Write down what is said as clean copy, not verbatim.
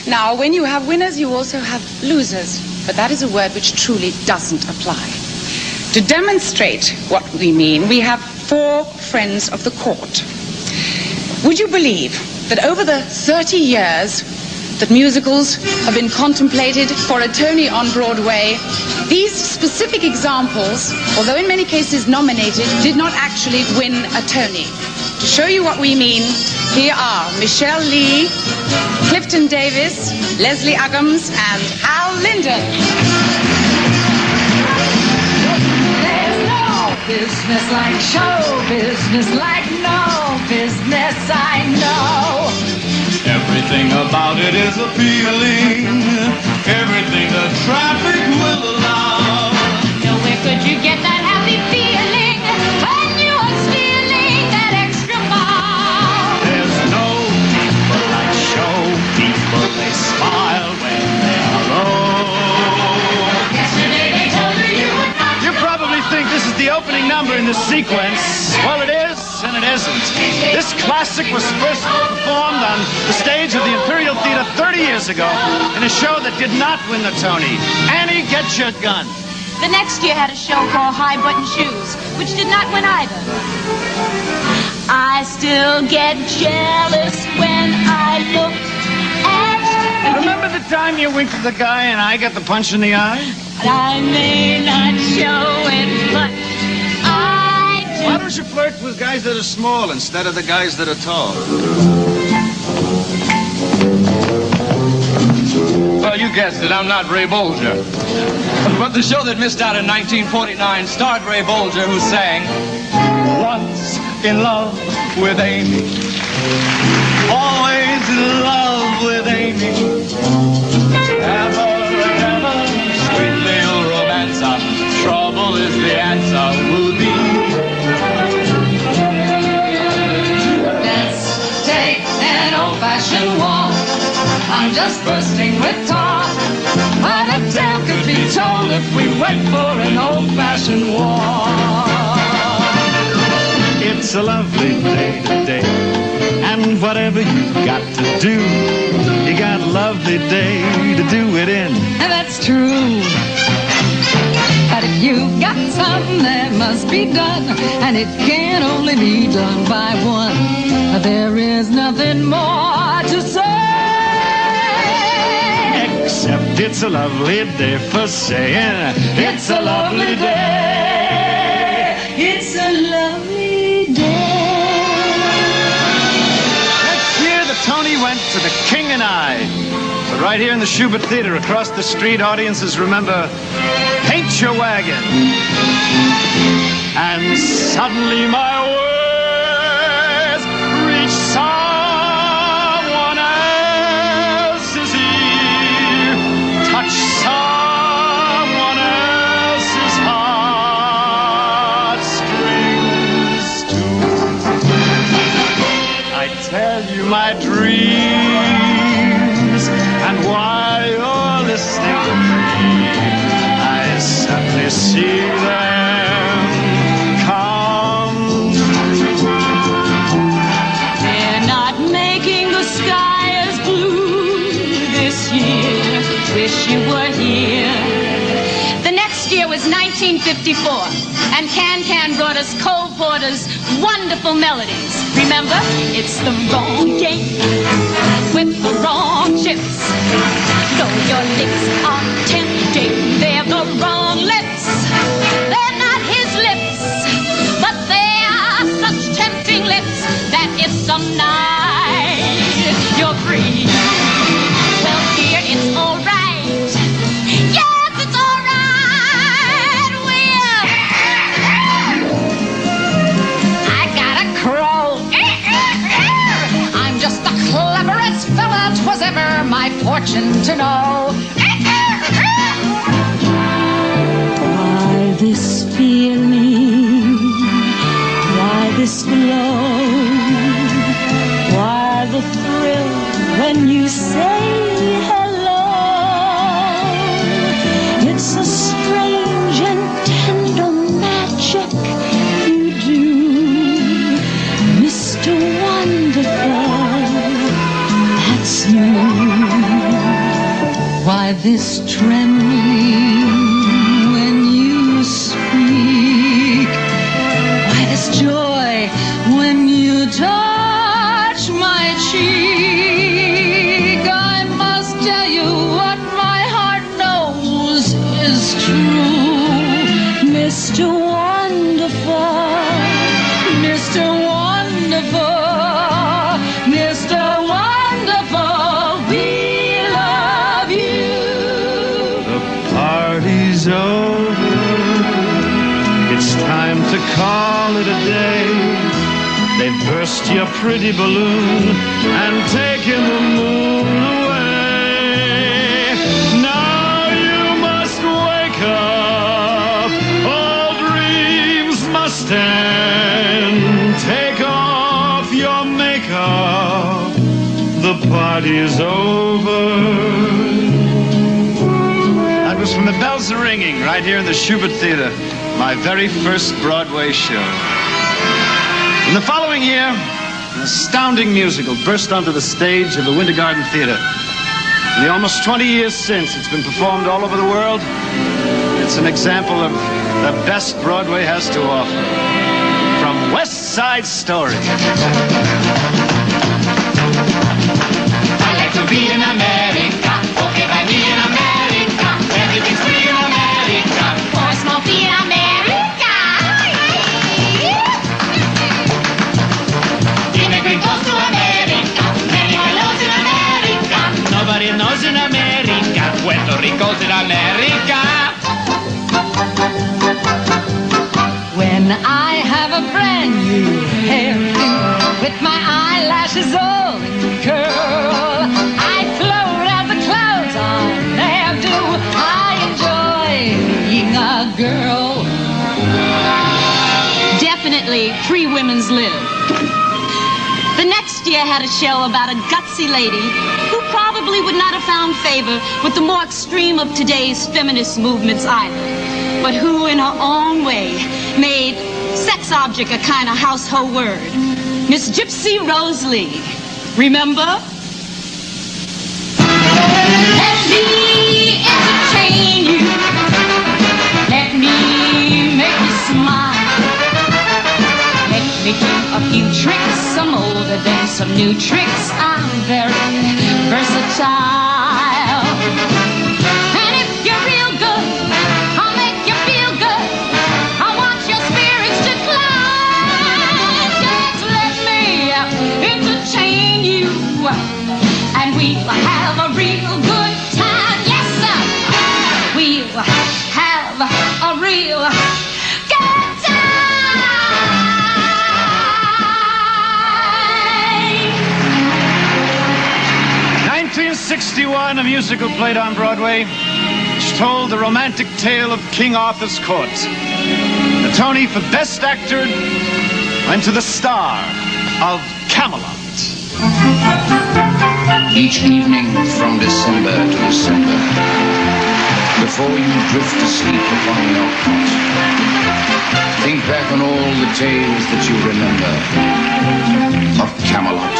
Now, when you have winners, you also have losers. But that is a word which truly doesn't apply. To demonstrate what we mean, we have 4 friends of the court. Would you believe that over the 30 years that musicals have been contemplated for a Tony on Broadway, these specific examples, although in many cases nominated, did not actually win a Tony? To show you what we mean, here are Michele Lee, Clifton Davis, Leslie Uggams, and Hal Linden. There's no business like show business, like no business I know. Everything about it is appealing, everything the traffic will allow. Nowhere could you get that happy feeling when you're stealing that extra mile. There's no people like show people, they smile when they are low. Yesterday they told you would not. You probably think this is the opening number in the sequence. Well, it is, and it isn't. This classic was first performed on the stage of the Imperial Theater 30 years ago in a show that did not win the Tony. Annie, get your gun. The next year had a show called High Button Shoes, which did not win either. I still get jealous when I look at. Remember the time you winked at the guy and I got the punch in the eye? I may not show it, but I do. Why don't you flirt with guys that are small instead of the guys that are tall? Well, you guessed it, I'm not Ray Bolger. But the show that missed out in 1949 starred Ray Bolger, who sang Once in Love with Amy, always in love with Amy, ever and ever, sweet little romancer, trouble is the answer, will be. Let's take an old-fashioned walk. I'm just bursting with talk. What a tale could be told if we went for an old-fashioned walk. It's a lovely day today, and whatever you got to do, you got a lovely day to do it in. And that's true. But if you got something that must be done, and it can only be done by one, there is nothing more to say. Except it's a lovely day for saying it's a lovely day. It's a lovely day. Next year, the Tony went to The King and I. But right here in the Schubert Theater, across the street, audiences remember Paint Your Wagon. And suddenly my words reach someone else's ear, touch someone else's heartstrings too. I tell you my dreams, and while you're listening to me, I suddenly see them come true. They're not making the sky as blue this year. Wish you were here. The next year was 1954, and Can brought us Cole Porter's wonderful melodies. Remember, it's the wrong game with the wrong chips. Though your lips are tempting, they're the wrong lips. They're not his lips, but they are such tempting lips that if some night you're free, well, dear, it's all right. Yes, it's all right. I got a crow. I'm just the cleverest fella 'twas ever my fortune to know. Why this feeling? Why this glow? Why the thrill when you say hello? It's a strange and tender magic you do, Mr. Wonderful. That's you. this trembling when you speak? Why this joy when you touch my cheek? I must tell you what my heart knows is true. Mr. Wonderful, Mr. Wonderful, Mr. Wonderful, we love you. The party's over. It's time to call it a day. They've burst your pretty balloon and taken the moon away. Now you must wake up. All dreams must end. Take off your makeup. The party's over. That was from The Bells Are Ringing, right here in the Schubert Theater, my very first Broadway show. In the following year, an astounding musical burst onto the stage of the Winter Garden Theater. In the almost 20 years since, it's been performed all over the world. It's an example of the best Broadway has to offer. From West Side Story. I like to be in America, okay by me in America. Everything's free in America. For a small fee in America. Immigrant goes to America. Many hellos in America. Nobody knows in America. Puerto Rico's in America. When I have a brand new hairdo with my eyelashes all in curl, I float as the clouds on air do. I enjoy being a girl. Definitely, Free Women's Live. The next year had a show about a gutsy lady who probably would not have found favor with the more extreme of today's feminist movements either, but who in her own way made sex object a kind of household word. Miss Gypsy Rose Lee. Remember? Let me entertain you. Let me make you smile. Let me do a few tricks, some older than some new tricks. I'm very versatile. And if you're real good, I'll make you feel good. I want your spirits to climb. Just let me entertain you. And we'll have a real good time. Yes, sir. We'll have a real good time. 1961, a musical played on Broadway, which told the romantic tale of King Arthur's court. The Tony for Best Actor went to the star of Camelot. Each evening from December to December, before you drift asleep upon your cot, think back on all the tales that you remember of Camelot.